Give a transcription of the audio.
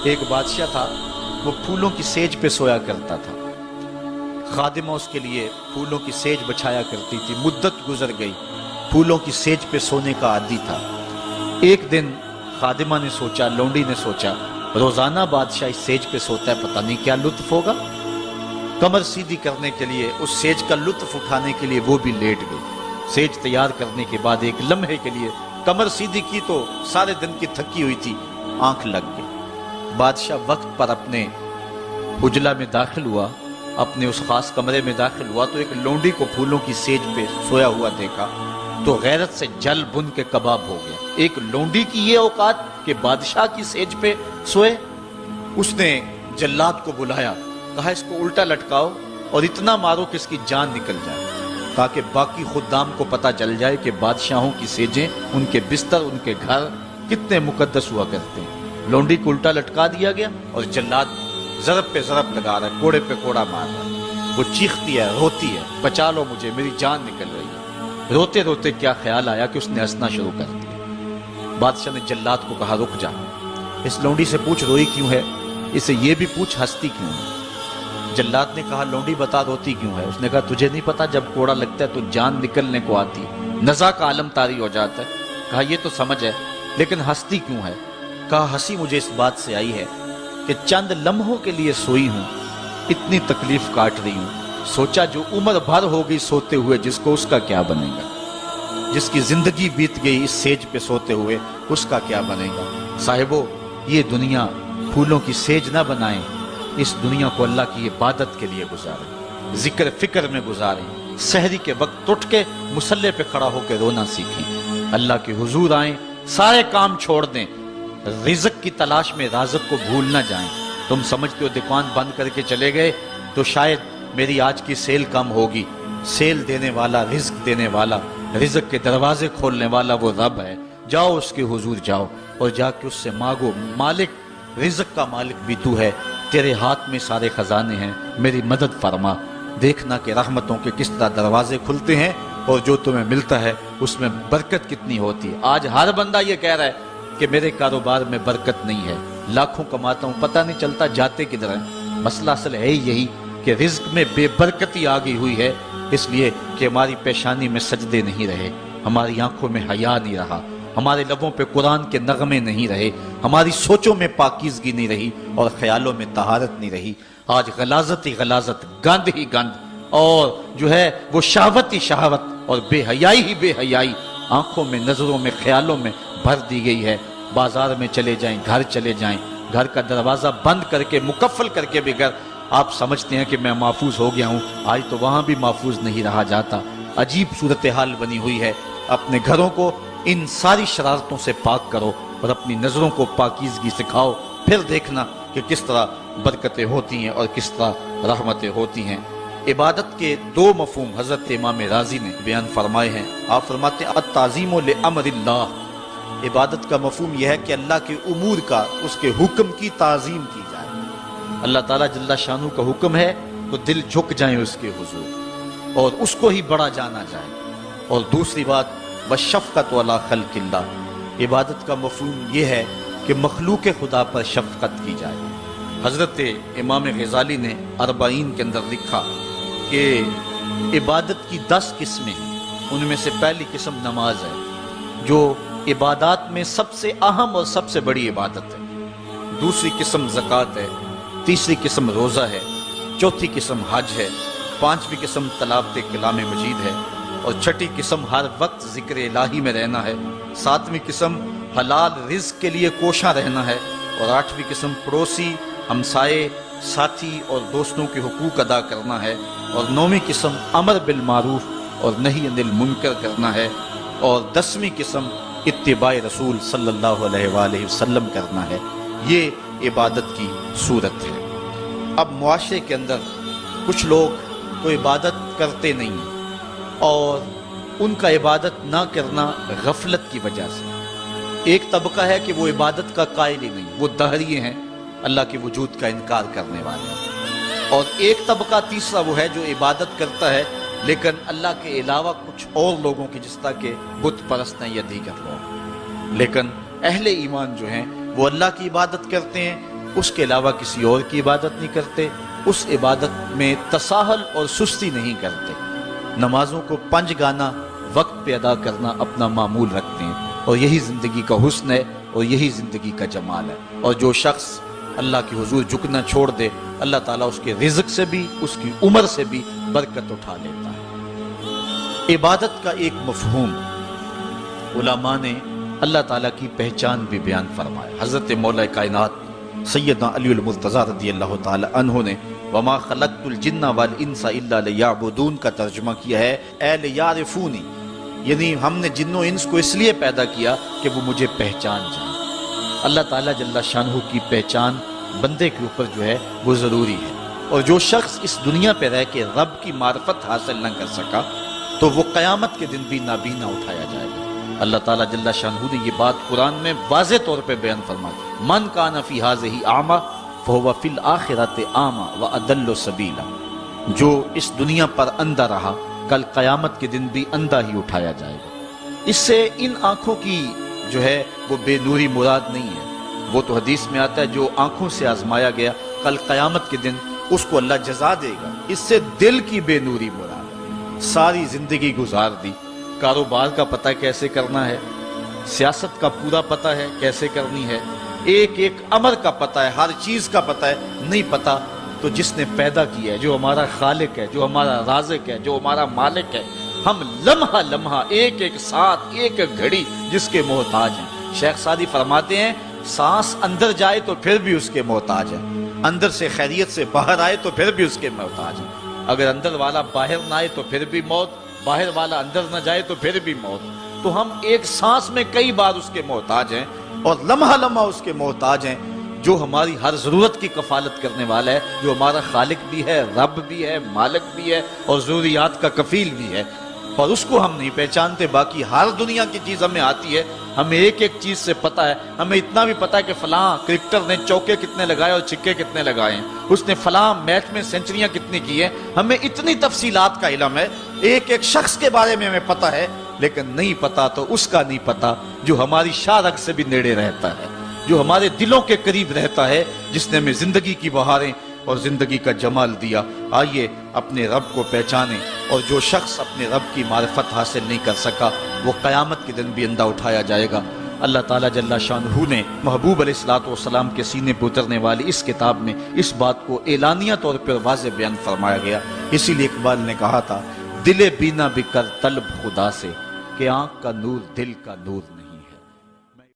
ایک بادشاہ تھا، وہ پھولوں کی سیج پہ سویا کرتا تھا، خادمہ اس کے لیے پھولوں کی سیج بچھایا کرتی تھی۔ مدت گزر گئی، پھولوں کی سیج پہ سونے کا عادی تھا۔ ایک دن خادمہ نے سوچا، لونڈی نے سوچا، روزانہ بادشاہ اس سیج پہ سوتا ہے، پتہ نہیں کیا لطف ہوگا۔ کمر سیدھی کرنے کے لیے، اس سیج کا لطف اٹھانے کے لیے وہ بھی لیٹ گئی۔ سیج تیار کرنے کے بعد ایک لمحے کے لیے کمر سیدھی کی تو سارے دن کی تھکی ہوئی تھی، آنکھ لگ گئی۔ بادشاہ وقت پر اپنے اجلا میں داخل ہوا، اپنے اس خاص کمرے میں داخل ہوا تو ایک لونڈی کو پھولوں کی سیج پہ سویا ہوا دیکھا تو غیرت سے جل بن کے کباب ہو گیا۔ ایک لونڈی کی یہ اوقات کہ بادشاہ کی سیج پہ سوئے۔ اس نے جلاد کو بلایا، کہا اس کو الٹا لٹکاؤ اور اتنا مارو کہ اس کی جان نکل جائے، تاکہ باقی خدام کو پتہ چل جائے کہ بادشاہوں کی سیجیں، ان کے بستر، ان کے گھر کتنے مقدس ہوا کرتے ہیں۔ لونڈی کو الٹا لٹکا دیا گیا اور جلاد ضرب پہ ضرب لگا رہا ہے، کوڑے پہ کوڑا مار رہا ہے۔ وہ چیختی ہے، روتی ہے، بچا لو مجھے، میری جان نکل رہی ہے۔ روتے روتے کیا خیال آیا کہ اس نے ہنسنا شروع کر دیا۔ بادشاہ نے جلاد کو کہا، رک جا، اس لونڈی سے پوچھ روئی کیوں ہے، اسے یہ بھی پوچھ ہنستی کیوں ہے۔ جلاد نے کہا، لونڈی بتا روتی کیوں ہے۔ اس نے کہا، تجھے نہیں پتا جب کوڑا لگتا ہے تو جان نکلنے کو آتی ہے، نزا کا عالم طاری ہو جاتا ہے۔ کہا یہ تو سمجھ ہے، لیکن ہنستی کیوں ہے۔ کہا ہنسی مجھے اس بات سے آئی ہے کہ چند لمحوں کے لیے سوئی ہوں، اتنی تکلیف کاٹ رہی ہوں، سوچا جو عمر بھر ہو گئی سوتے ہوئے جس کو، اس کا کیا بنے گا، جس کی زندگی بیت گئی اس سیج پہ سوتے ہوئے، اس کا کیا بنے گا۔ صاحبو، یہ دنیا پھولوں کی سیج نہ بنائیں، اس دنیا کو اللہ کی عبادت کے لیے گزاریں، ذکر فکر میں گزاریں، سحری کے وقت اٹھ کے مصلی پہ کھڑا ہو کے رونا سیکھیں، اللہ کے حضور آئیں، سارے کام چھوڑ دیں، رزق کی تلاش میں رازق کو بھول نہ جائیں۔ تم سمجھتے ہو دکان بند کر کے چلے گئے تو شاید میری آج کی سیل کم ہوگی۔ سیل دینے والا، رزق دینے والا، رزق کے دروازے کھولنے والا وہ رب ہے۔ جاؤ اس کے حضور جاؤ اور جا کے اس سے مانگو، مالک، رزق کا مالک بھی تو ہے، تیرے ہاتھ میں سارے خزانے ہیں، میری مدد فرما۔ دیکھنا کہ رحمتوں کے کس طرح دروازے کھلتے ہیں اور جو تمہیں ملتا ہے اس میں برکت کتنی ہوتی ہے۔ آج ہر بندہ یہ کہہ رہا ہے کہ میرے کاروبار میں برکت نہیں ہے، لاکھوں کماتا ہوں، پتہ نہیں چلتا جاتے کدھر ہیں۔ مسئلہ اصل ہے یہی کہ رزق میں بے برکتی آ گئی ہوئی ہے، اس لیے کہ ہماری پیشانی میں سجدے نہیں رہے، ہماری آنکھوں میں حیا نہیں رہا، ہمارے لبوں پہ قرآن کے نغمے نہیں رہے، ہماری سوچوں میں پاکیزگی نہیں رہی اور خیالوں میں طہارت نہیں رہی۔ آج غلاظت ہی غلاظت، گند ہی گند، اور جو ہے وہ شہوت ہی شہوت اور بے حیائی ہی بے حیائی آنکھوں میں، نظروں میں، خیالوں میں بھر دی گئی ہے۔ بازار میں چلے جائیں، گھر چلے جائیں، گھر کا دروازہ بند کر کے، مقفل کر کے بغیر آپ سمجھتے ہیں کہ میں محفوظ ہو گیا ہوں، آج تو وہاں بھی محفوظ نہیں رہا جاتا۔ عجیب صورتحال بنی ہوئی ہے۔ اپنے گھروں کو ان ساری شرارتوں سے پاک کرو اور اپنی نظروں کو پاکیزگی سکھاؤ، پھر دیکھنا کہ کس طرح برکتیں ہوتی ہیں اور کس طرح رحمتیں ہوتی ہیں۔ عبادت کے دو مفہوم حضرت امام رازی نے بیان فرمائے ہیں۔ آپ فرماتے ہیں التعظیم لامر اللہ، عبادت کا مفہوم یہ ہے کہ اللہ کے امور کا، اس کے حکم کی تعظیم کی جائے۔ اللہ تعالیٰ جل شانہ کا حکم ہے تو دل جھک جائیں اس کے حضور اور اس کو ہی بڑا جانا جائے۔ اور دوسری بات والشفقۃ علی خلق اللہ، عبادت کا مفہوم یہ ہے کہ مخلوق خدا پر شفقت کی جائے۔ حضرت امام غزالی نے اربعین کے اندر لکھا کہ عبادت کی 10 قسمیں ہیں، ان میں سے پہلی قسم نماز ہے، جو عبادات میں سب سے اہم اور سب سے بڑی عبادت ہے۔ دوسری قسم زکوٰۃ ہے، تیسری قسم روزہ ہے، چوتھی قسم حج ہے، پانچویں قسم تلاوت کلام مجید ہے، اور چھٹی قسم ہر وقت ذکر الہی میں رہنا ہے، ساتویں قسم حلال رزق کے لیے کوشاں رہنا ہے، اور آٹھویں قسم پڑوسی، ہمسائے، ساتھی اور دوستوں کے حقوق ادا کرنا ہے، اور نویں قسم امر بالمعروف اور نہی عن المنکر کرنا ہے، اور 10ویں قسم اتباع رسول صلی اللہ علیہ وآلہ وسلم کرنا ہے۔ یہ عبادت کی صورت ہے۔ اب معاشرے کے اندر کچھ لوگ تو عبادت کرتے نہیں ہیں، اور ان کا عبادت نہ کرنا غفلت کی وجہ سے۔ ایک طبقہ ہے کہ وہ عبادت کا قائل ہی نہیں، وہ دہریے ہیں، اللہ کے وجود کا انکار کرنے والے ہیں۔ اور ایک طبقہ تیسرا وہ ہے جو عبادت کرتا ہے لیکن اللہ کے علاوہ کچھ اور لوگوں کی، جس طرح کہ بت پرست ہیں یا دیگر لوگ۔ لیکن اہل ایمان جو ہیں وہ اللہ کی عبادت کرتے ہیں، اس کے علاوہ کسی اور کی عبادت نہیں کرتے، اس عبادت میں تساہل اور سستی نہیں کرتے، نمازوں کو 5 گانا وقت پہ ادا کرنا اپنا معمول رکھتے ہیں، اور یہی زندگی کا حسن ہے اور یہی زندگی کا جمال ہے۔ اور جو شخص اللہ کے حضور جھکنا چھوڑ دے، اللہ تعالیٰ اس کے رزق سے بھی، اس کی عمر سے بھی برکت اٹھا لیتا ہے۔ عبادت کا ایک مفہوم علماء نے اللہ تعالیٰ کی پہچان بھی بیان فرمایا۔ حضرت مولا کائنات سیدنا علی المرتضیٰ رضی اللہ تعالیٰ عنہ نے وما خلقت الجن والانس الا لیعبدون کا ترجمہ کیا ہے اے لیعرفونی، یعنی ہم نے جن و انس کو اس لیے پیدا کیا کہ وہ مجھے پہچان جائیں۔ اللہ تعالیٰ جل شانہ کی پہچان بندے کے اوپر جو ہے وہ ضروری ہے، اور جو شخص اس دنیا پہ رہ کے رب کی معرفت حاصل نہ کر سکا تو وہ قیامت کے دن بھی نابینا اٹھایا جائے گا۔ اللہ تعالیٰ جل شانہ نے یہ بات قرآن میں واضح طور پہ بیان فرمائی، من کان فی ھذہ اعمی فہو فی الآخرۃ اعمی واضل سبیلا، جو اس دنیا پر اندھا رہا کل قیامت کے دن بھی اندھا ہی اٹھایا جائے گا۔ اس سے ان آنکھوں کی جو ہے وہ بے نوری مراد نہیں ہے، وہ تو حدیث میں آتا ہے جو آنکھوں سے آزمایا گیا کل قیامت کے دن اس کو اللہ جزا دے گا، اس سے دل کی بے نوری مراد ہے۔ ساری زندگی گزار دی، کاروبار کا پتہ کیسے کرنا ہے، سیاست کا پورا پتہ ہے کیسے کرنی ہے، ایک ایک امر کا پتہ ہے، ہر چیز کا پتہ ہے، نہیں پتہ تو جس نے پیدا کیا ہے، جو ہمارا خالق ہے، جو ہمارا رازق ہے، جو ہمارا مالک ہے، ہم لمحہ لمحہ ایک ایک ساتھ ایک ایک گھڑی جس کے محتاج ہیں۔ شیخ سعدی فرماتے ہیں سانس اندر جائے تو پھر بھی اس کے محتاج ہے، اندر سے خیریت سے باہر آئے تو پھر بھی اس کے محتاج ہے، اگر اندر والا باہر نہ آئے تو پھر بھی موت، باہر والا اندر نہ جائے تو پھر بھی موت۔ تو ہم ایک سانس میں کئی بار اس کے محتاج ہیں اور لمحہ لمحہ اس کے محتاج ہیں، جو ہماری ہر ضرورت کی کفالت کرنے والا ہے، جو ہمارا خالق بھی ہے، رب بھی ہے، مالک بھی ہے اور ضروریات کا کفیل بھی ہے، اور اس کو ہم نہیں پہچانتے۔ باقی ہر دنیا کی چیز ہمیں آتی ہے، ہمیں ایک ایک چیز سے پتہ ہے، ہمیں اتنا بھی پتہ ہے کہ فلاں کرکٹر نے چوکے کتنے لگائے اور چھکے کتنے لگائے ہیں، اس نے فلاں میچ میں سینچریاں کتنی کی ہیں، ہمیں اتنی تفصیلات کا علم ہے، ایک ایک شخص کے بارے میں ہمیں پتہ ہے، لیکن نہیں پتہ تو اس کا نہیں پتہ جو ہماری شاہ رگ سے بھی نیڑے رہتا ہے، جو ہمارے دلوں کے قریب رہتا ہے، جس نے ہمیں زندگی کی بہاریں اور زندگی کا جمال دیا۔ آئیے اپنے رب کو پہچانیں، اور جو شخص اپنے رب کی معرفت حاصل نہیں کر سکا وہ قیامت کے دن بھی اندھا اٹھایا جائے گا۔ اللہ تعالیٰ جل شانہ نے محبوب علیہ الصلوۃ والسلام کے سینے پہ اترنے والی اس کتاب میں اس بات کو اعلانیہ طور پر واضح بیان فرمایا گیا۔ اسی لیے اقبال نے کہا تھا دل بینا بھی کر طلب خدا سے کہ آنکھ کا نور دل کا نور نہیں۔